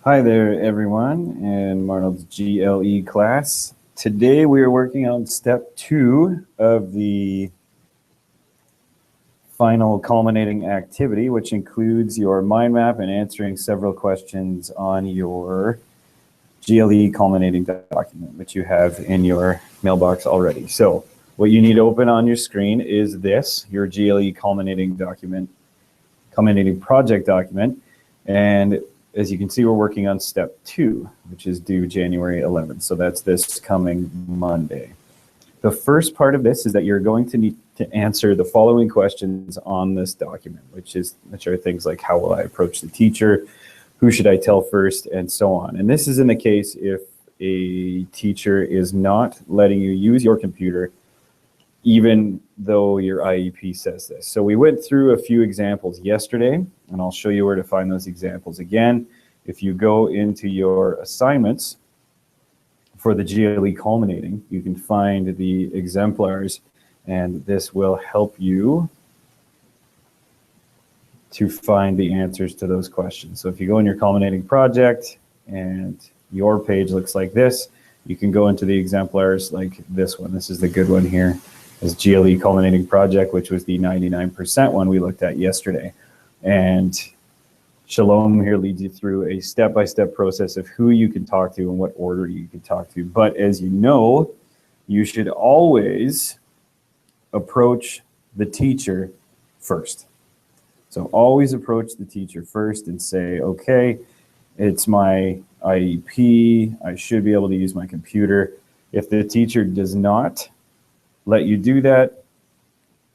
Hi there, everyone, in Marnold's GLE class. Today we are working on step 2 of the final culminating activity, which includes your mind map and answering several questions on your GLE culminating document, which you have in your mailbox already. So what you need to open on your screen is this, your GLE culminating project document. And as you can see, we're working on step 2, which is due January 11th. So that's this coming Monday. The first part of this is that you're going to need to answer the following questions on this document, which are things like, how will I approach the teacher? Who should I tell first? And so on. And this is in the case if a teacher is not letting you use your computer, even though your IEP says this. So we went through a few examples yesterday, and I'll show you where to find those examples again. If you go into your assignments for the GLE culminating, you can find the exemplars, and this will help you to find the answers to those questions. So if you go in your culminating project and your page looks like this, you can go into the exemplars like this one. This is the good one here. Is GLE culminating project, which was the 99% one we looked at yesterday. And Shalom here leads you through a step-by-step process of who you can talk to and what order you can talk to. But as you know, you should always approach the teacher first. So always approach the teacher first and say, okay, it's my IEP, I should be able to use my computer. If the teacher does not let you do that,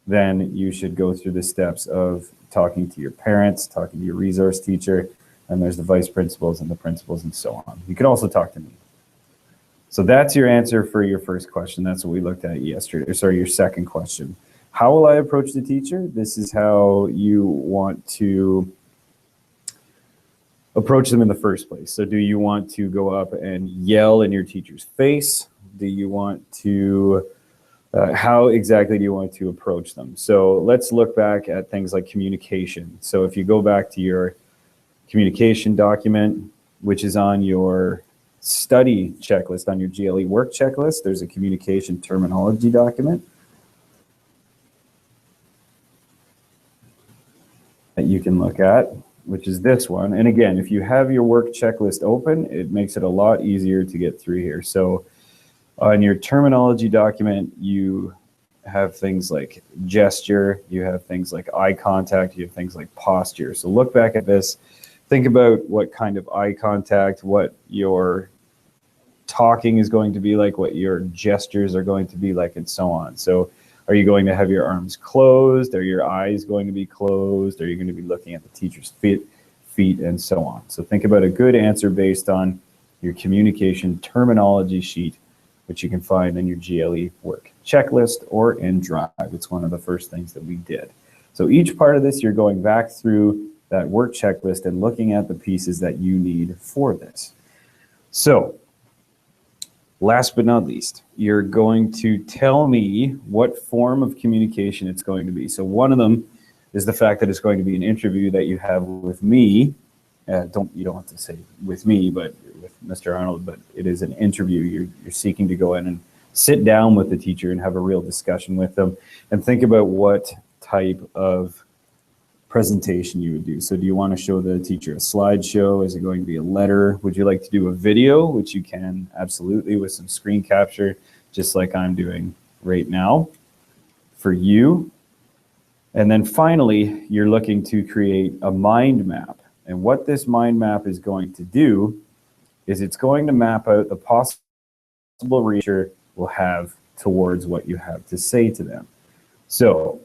then you should go through the steps of talking to your parents, talking to your resource teacher, and there's the vice principals and the principals and so on. You can also talk to me. So that's your answer for your first question. That's what we looked at yesterday. Sorry, your second question. How will I approach the teacher? This is how you want to approach them in the first place. So do you want to go up and yell in your teacher's face? Do you want to how exactly do you want to approach them? So let's look back at things like communication. So if you go back to your communication document, which is on your study checklist, on your GLE work checklist, there's a communication terminology document that you can look at, which is this one. And again, if you have your work checklist open, it makes it a lot easier to get through here. So on your terminology document, you have things like gesture, you have things like eye contact, you have things like posture. So look back at this, think about what kind of eye contact, what your talking is going to be like, what your gestures are going to be like, and so on. So are you going to have your arms closed? Are your eyes going to be closed? Are you going to be looking at the teacher's feet, and so on? So think about a good answer based on your communication terminology sheet, which you can find in your GLE work checklist or in Drive. It's one of the first things that we did. So each part of this, you're going back through that work checklist and looking at the pieces that you need for this. So last but not least, you're going to tell me what form of communication it's going to be. So one of them is the fact that it's going to be an interview that you have with me. You don't have to say with me, but with Mr. Arnold, but it is an interview. You're seeking to go in and sit down with the teacher and have a real discussion with them and think about what type of presentation you would do. So do you want to show the teacher a slideshow? Is it going to be a letter? Would you like to do a video, which you can absolutely with some screen capture, just like I'm doing right now for you. And then finally, you're looking to create a mind map. And what this mind map is going to do is it's going to map out the possible reader will have towards what you have to say to them. So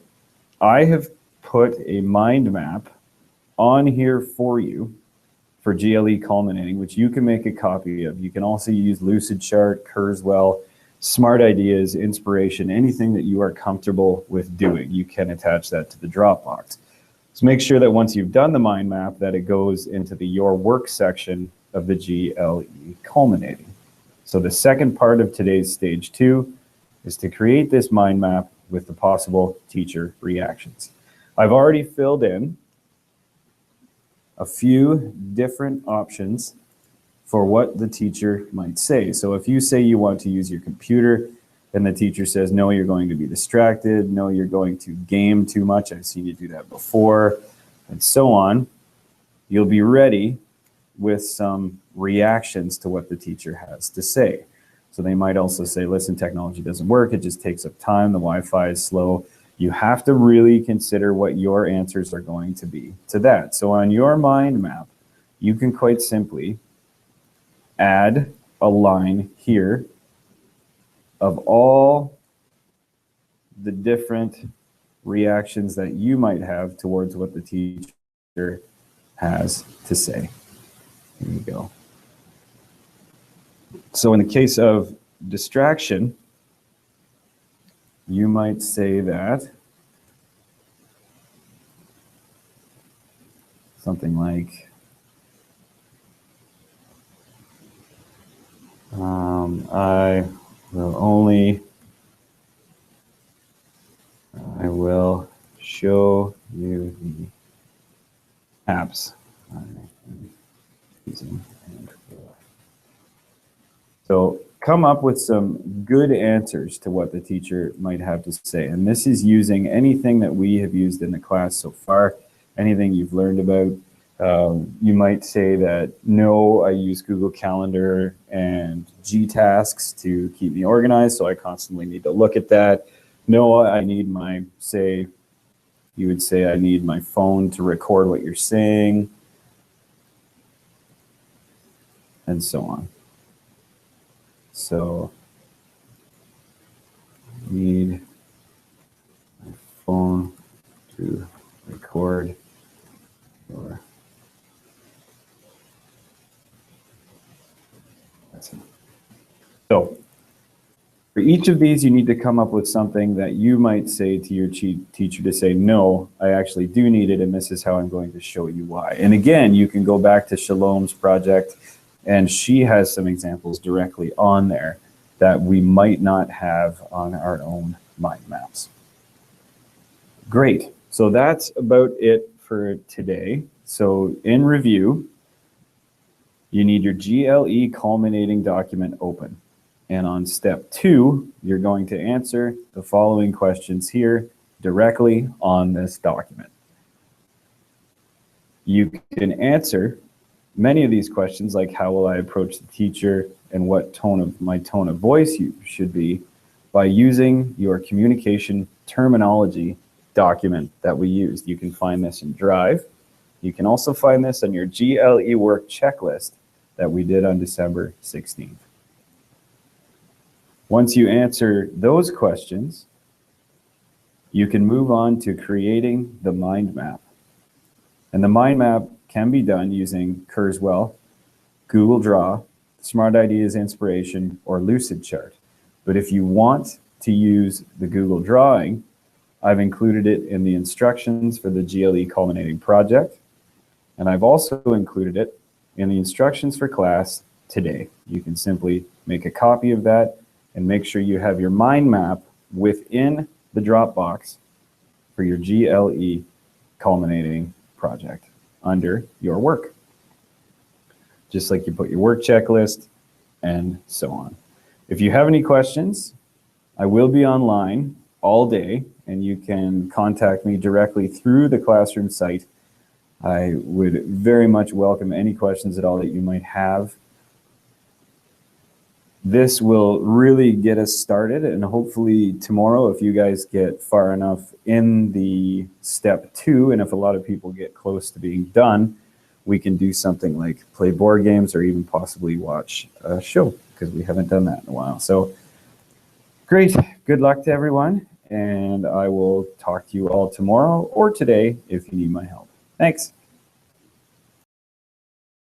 I have put a mind map on here for you for GLE Culminating, which you can make a copy of. You can also use Lucidchart, Kurzweil, Smart Ideas, Inspiration, anything that you are comfortable with doing. You can attach that to the Dropbox. So make sure that once you've done the mind map that it goes into the Your Work section of the GLE Culminating. So the second part of today's stage 2 is to create this mind map with the possible teacher reactions. I've already filled in a few different options for what the teacher might say. So if you say you want to use your computer and the teacher says, no, you're going to be distracted, no, you're going to game too much, I've seen you do that before, and so on, you'll be ready with some reactions to what the teacher has to say. So they might also say, listen, technology doesn't work, it just takes up time, the Wi-Fi is slow. You have to really consider what your answers are going to be to that. So on your mind map, you can quite simply add a line here of all the different reactions that you might have towards what the teacher has to say. Here you go. So in the case of distraction, you might say that something like, I will show you the apps I'm using. So come up with some good answers to what the teacher might have to say. And this is using anything that we have used in the class so far, anything you've learned about. You might say that, no, I use Google Calendar and G-Tasks to keep me organized, so I constantly need to look at that. No, I need my, say, you would say, I need my phone to record what you're saying, and so on. So, I need my phone to record your lesson. So, for each of these, you need to come up with something that you might say to your teacher to say, no, I actually do need it, and this is how I'm going to show you why. And again, you can go back to Shalom's project, and she has some examples directly on there that we might not have on our own mind maps. Great. So that's about it for today. So in review, you need your GLE culminating document open. And on step 2, you're going to answer the following questions here directly on this document. You can answer many of these questions, like how will I approach the teacher and what my tone of voice should be, by using your communication terminology document that we used. You can find this in Drive. You can also find this on your GLE work checklist that we did on December 16th. Once you answer those questions, you can move on to creating the mind map. And the mind map can be done using Kurzweil, Google Draw, Smart Ideas Inspiration, or Lucidchart. But if you want to use the Google Drawing, I've included it in the instructions for the GLE Culminating project. And I've also included it in the instructions for class today. You can simply make a copy of that and make sure you have your mind map within the Dropbox for your GLE Culminating project under your work. Just like you put your work checklist and so on. If you have any questions, I will be online all day, and you can contact me directly through the classroom site. I would very much welcome any questions at all that you might have. This will really get us started, and hopefully tomorrow, if you guys get far enough in the step 2, and if a lot of people get close to being done, we can do something like play board games or even possibly watch a show, because we haven't done that in a while. So great, good luck to everyone, and I will talk to you all tomorrow or today if you need my help. Thanks.